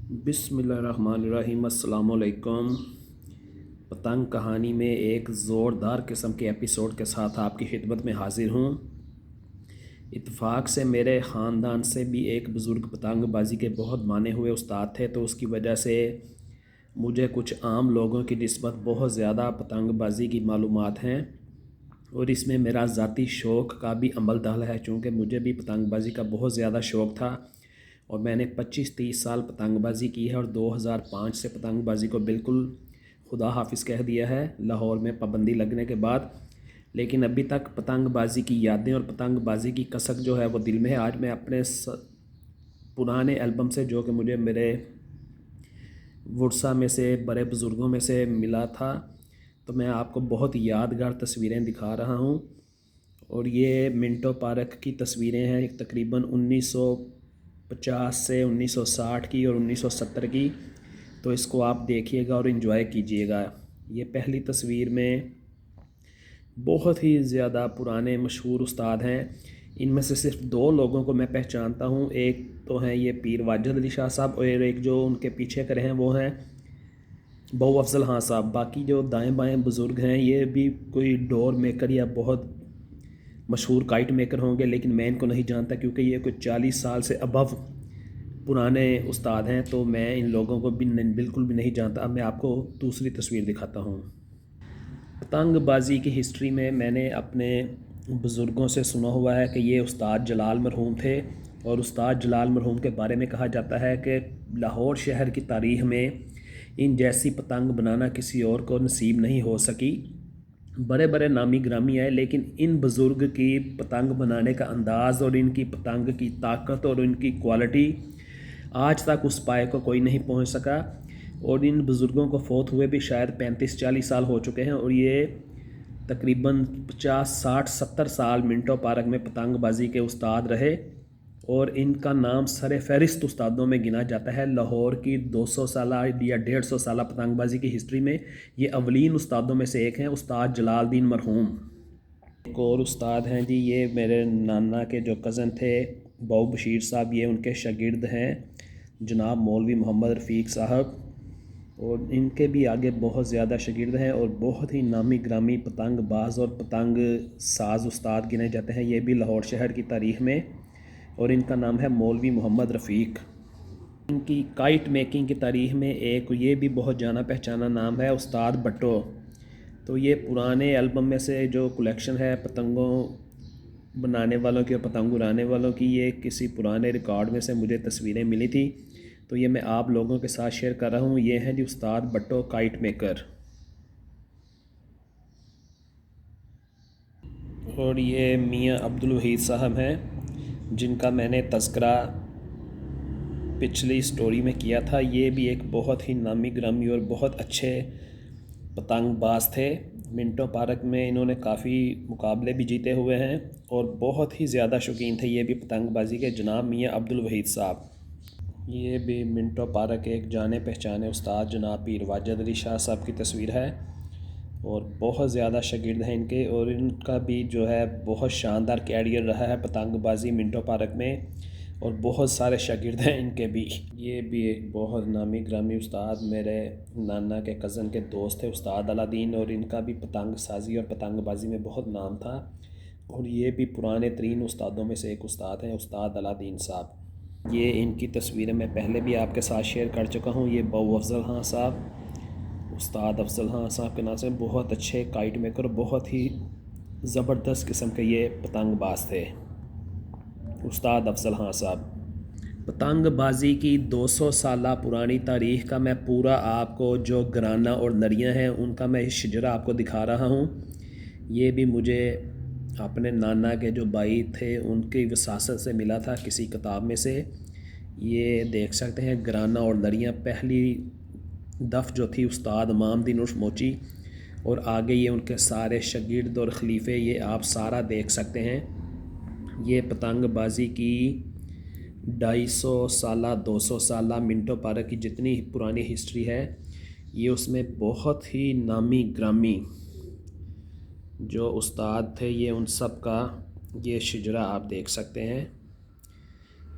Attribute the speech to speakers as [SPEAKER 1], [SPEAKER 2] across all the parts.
[SPEAKER 1] बिस्मिल्लाहिर्रहमानिर्रहीम। अस्सलाम वालेकुम। पतंग कहानी में एक ज़ोरदार किस्म के एपिसोड के साथ आपकी खिदमत में हाज़िर हूँ। इत्तेफाक से मेरे ख़ानदान से भी एक बुज़ुर्ग पतंगबाज़ी के बहुत माने हुए उस्ताद थे, तो उसकी वजह से मुझे कुछ आम लोगों की निस्बत बहुत ज़्यादा पतंगबाज़ी की मालूमात हैं और इसमें मेरा ज़ाती शौक़ का भी अमल दखल है, चूँकि मुझे भी पतंगबाज़ी का बहुत ज़्यादा शौक़ था और मैंने 25-30 साल पतंगबाज़ी की है और 2005 से पतंगबाज़ी को बिल्कुल खुदा हाफिज़ कह दिया है लाहौर में पाबंदी लगने के बाद। लेकिन अभी तक पतंगबाज़ी की यादें और पतंगबाज़ी की कसक जो है वो दिल में है। आज मैं अपने पुराने एल्बम से, जो कि मुझे मेरे वर्सा में से बड़े बुज़ुर्गों में से मिला था, तो मैं आपको बहुत यादगार तस्वीरें दिखा रहा हूँ। और ये मिंटो पार्क की तस्वीरें हैं, तकरीबन 1950 से 1960 की और 1970 की। तो इसको आप देखिएगा और इन्जॉय कीजिएगा। ये पहली तस्वीर में बहुत ही ज़्यादा पुराने मशहूर उस्ताद हैं। इनमें से सिर्फ दो लोगों को मैं पहचानता हूँ। एक तो हैं ये पीर वाजिद अली शाह साहब और एक जो उनके पीछे करे हैं वो हैं बहु अफजल हाँ साहब। बाकी जो दाएं बाएं बुज़ुर्ग हैं ये भी कोई डोर मेकर या बहुत मशहूर काइट मेकर होंगे, लेकिन मैं इनको नहीं जानता क्योंकि ये कोई 40 साल से अबव पुराने उस्ताद हैं, तो मैं इन लोगों को भी बिल्कुल भी नहीं जानता। अब मैं आपको दूसरी तस्वीर दिखाता हूँ। पतंगबाज़ी की हिस्ट्री में मैंने अपने बुज़ुर्गों से सुना हुआ है कि ये उस्ताद जलाल मरहूम थे और उस्ताद जलाल मरहूम के बारे में कहा जाता है कि लाहौर शहर की तारीख़ में इन जैसी पतंग बनाना किसी और को नसीब नहीं हो सकी। बड़े बड़े नामी ग्रामी आए, लेकिन इन बुज़ुर्ग की पतंग बनाने का अंदाज़ और इनकी पतंग की ताकत और इनकी क्वालिटी आज तक उस पाए को कोई नहीं पहुंच सका। और इन बुज़ुर्गों को फ़ौत हुए भी शायद 35-40 साल हो चुके हैं और ये तकरीबन 50-60-70 साल मिंटो पार्क में पतंगबाज़ी के उस्ताद रहे और इनका नाम सर फ़हरिस्त उस्तादों में गिना जाता है। लाहौर की 200 साला या 150 साला पतंगबाज़ी की हिस्ट्री में ये अवलीन उस्तादों में से एक हैं, उस्ताद जलालुद्दीन मरहूम। एक और उस्ताद हैं जी, ये मेरे नाना के जो कज़न थे बाऊ बशीर साहब, ये उनके शागिर्द हैं जनाब मौलवी मोहम्मद रफ़ीक साहब, और इनके भी आगे बहुत ज़्यादा शागिर्द हैं और बहुत ही नामी ग्रामी पतंग बाज और पतंग साज उस्ताद गिने जाते हैं ये भी लाहौर शहर की तारीख़ में। और इनका नाम है मौलवी मोहम्मद रफ़ीक। इनकी काइट मेकिंग की तारीख़ में एक ये भी बहुत जाना पहचाना नाम है उस्ताद भट्टो। तो ये पुराने एल्बम में से जो कलेक्शन है पतंगों बनाने वालों की और पतंग उड़ाने वालों की, ये किसी पुराने रिकॉर्ड में से मुझे तस्वीरें मिली थी, तो ये मैं आप लोगों के साथ शेयर कर रहा हूँ। ये हैं जी उस्ताद भट्टो काइट मेकर। और ये मियाँ अब्दुल वहीद साहब हैं जिनका मैंने तज़किरा पिछली स्टोरी में किया था। ये भी एक बहुत ही नामी ग्रामी और बहुत अच्छे पतंगबाज थे। मिंटो पार्क में इन्होंने काफ़ी मुकाबले भी जीते हुए हैं और बहुत ही ज़्यादा शौकीन थे ये भी पतंगबाजी के, जनाब मियाँ अब्दुल वहीद साहब। ये भी मिंटो पार्क के एक जाने पहचाने उस्ताद जनाब पीर वाजिद अली शाह साहब की तस्वीर है और बहुत ज़्यादा शागिर्द हैं इनके, और इनका भी जो है बहुत शानदार कैरियर रहा है पतंगबाजी मिंटो पार्क में और बहुत सारे शागिर्द हैं इनके भी। ये भी एक बहुत नामी ग्रामी उस्ताद मेरे नाना के कज़न के दोस्त थे उस्ताद अलादीन, और इनका भी पतंग साजी और पतंगबाजी में बहुत नाम था और ये भी पुराने तरीन उस्तादों में से एक उस्ताद हैं उस्ताद अलादीन साहब। ये इनकी तस्वीरें मैं पहले भी आपके साथ शेयर कर चुका हूँ। ये बहु अफजल हाँ साहब, उस्ताद अफजल हाँ साहब के नाम से बहुत अच्छे काइट मेकर, बहुत ही ज़बरदस्त किस्म के ये पतंगबाज थे उस्ताद अफजल हाँ साहब। पतंगबाजी की 200 साला पुरानी तारीख़ का मैं पूरा आपको जो घराना और नरियाँ हैं उनका मैं शजरा आपको दिखा रहा हूँ। ये भी मुझे अपने नाना के जो भाई थे उनकी विसासत से मिला था किसी किताब में से। ये देख सकते हैं घराना और नरियाँ, पहली दफ़ जो थी उस्ताद इमामदीन उर्फ मोची, और आगे ये उनके सारे शागिर्द और खलीफे, ये आप सारा देख सकते हैं। ये पतंगबाजी की 250 साला 200 साला मिंटो पार्क की जितनी पुरानी हिस्ट्री है, ये उसमें बहुत ही नामी ग्रामी जो उस्ताद थे ये उन सब का ये शजरा आप देख सकते हैं।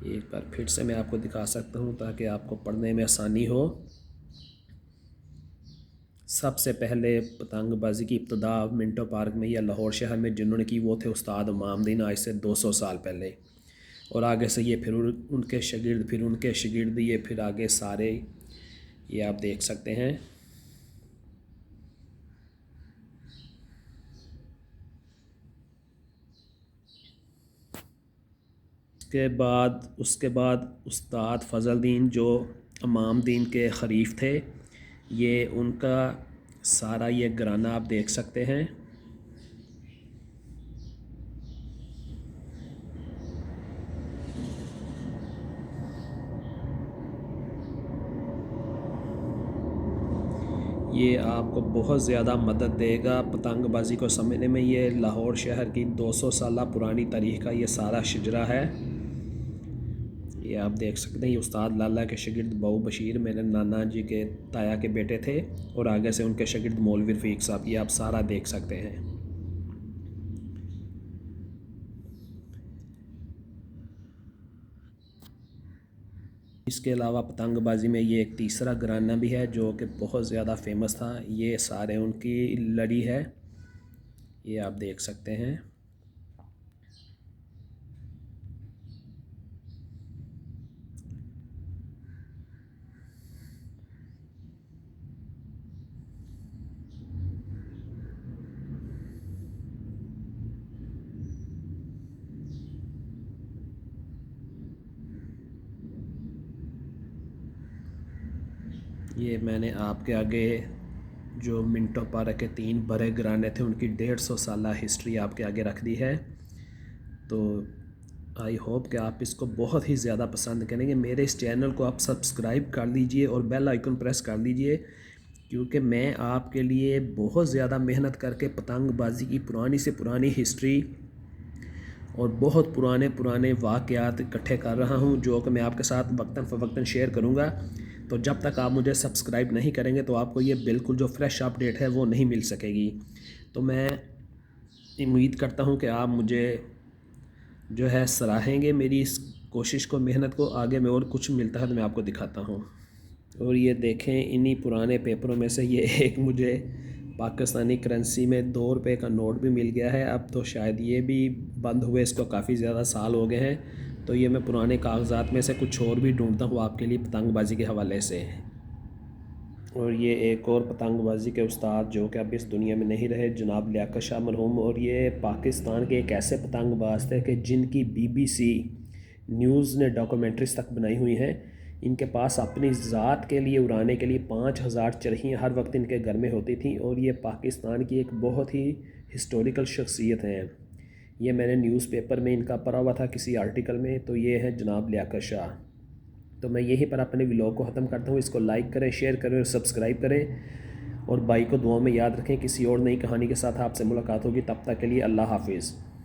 [SPEAKER 1] एक बार फिर से मैं आपको दिखा सकता हूँ ताकि आपको पढ़ने में आसानी हो। सबसे पहले पतंगबाज़ी की इब्तदा मिंटो पार्क में या लाहौर शहर में जिन्होंने की वो थे उस्ताद इमामुद्दीन, आज से 200 साल पहले। और आगे से ये फिर उनके शागिर्द, फिर उनके शागिर्द, ये फिर आगे सारे ये आप देख सकते हैं। उसके बाद उस्ताद फ़ज़ल-दीन जो इमामुद्दीन के ख़रीफ थे, ये उनका सारा ये घराना आप देख सकते हैं। ये आपको बहुत ज़्यादा मदद देगा पतंगबाज़ी को समझने में। ये लाहौर शहर की 200 साल पुरानी तारीख़ का ये सारा शजरा है। ये आप देख सकते हैं। ये उस्ताद लाला के शागिर्द बाऊ बशीर मेरे नाना जी के ताया के बेटे थे, और आगे से उनके शागिर्द मौलवी रफ़ीक साहब, ये आप सारा देख सकते हैं। इसके अलावा पतंगबाज़ी में ये एक तीसरा घराना भी है जो कि बहुत ज़्यादा फेमस था। ये सारे उनकी लड़ी है, ये आप देख सकते हैं। ये मैंने आपके आगे जो मिंटो पार्क के 3 बड़े घराने थे उनकी 150 साल हिस्ट्री आपके आगे रख दी है। तो आई होप कि आप इसको बहुत ही ज़्यादा पसंद करेंगे। मेरे इस चैनल को आप सब्सक्राइब कर लीजिए और बेल आइकन प्रेस कर लीजिए, क्योंकि मैं आपके लिए बहुत ज़्यादा मेहनत करके पतंगबाज़ी की पुरानी से पुरानी हिस्ट्री और बहुत पुराने वाक़यात इकट्ठे कर रहा हूँ, जो कि मैं आपके साथ वक्तन फ़वक्तन शेयर करूँगा। तो जब तक आप मुझे सब्सक्राइब नहीं करेंगे तो आपको ये बिल्कुल जो फ्रेश अपडेट है वो नहीं मिल सकेगी। तो मैं उम्मीद करता हूँ कि आप मुझे जो है सराहेंगे मेरी इस कोशिश को, मेहनत को। आगे में और कुछ मिलता है तो मैं आपको दिखाता हूँ। और ये देखें, इन्हीं पुराने पेपरों में से ये एक मुझे पाकिस्तानी करेंसी में 2 रुपये का नोट भी मिल गया है। अब तो शायद ये भी बंद हुए इसको काफ़ी ज़्यादा साल हो गए हैं। तो ये मैं पुराने कागज़ात में से कुछ और भी ढूंढता हूँ आपके लिए पतंगबाज़ी के हवाले से। और ये एक और पतंगबाज़ी के उस्ताद जो कि अब इस दुनिया में नहीं रहे, जनाब लियाकत शाह मरहूम। और ये पाकिस्तान के एक ऐसे पतंगबाज थे कि जिनकी BBC न्यूज़ ने डॉक्यूमेंट्रीज तक बनाई हुई हैं। इनके पास अपनी ज़ात के लिए उड़ाने के लिए 5000 चरखियाँ हर वक्त इनके घर में होती थी, और ये पाकिस्तान की एक बहुत ही हिस्टोरिकल शख्सियत हैं। ये मैंने न्यूज़पेपर में इनका पढ़ा हुआ था किसी आर्टिकल में। तो ये है जनाब लियाकत शाह। तो मैं यहीं पर अपने व्लॉग को ख़त्म करता हूँ। इसको लाइक करें, शेयर करें और सब्सक्राइब करें, और भाई को दुआ में याद रखें। किसी और नई कहानी के साथ आपसे मुलाकात होगी, तब तक के लिए अल्लाह हाफिज़।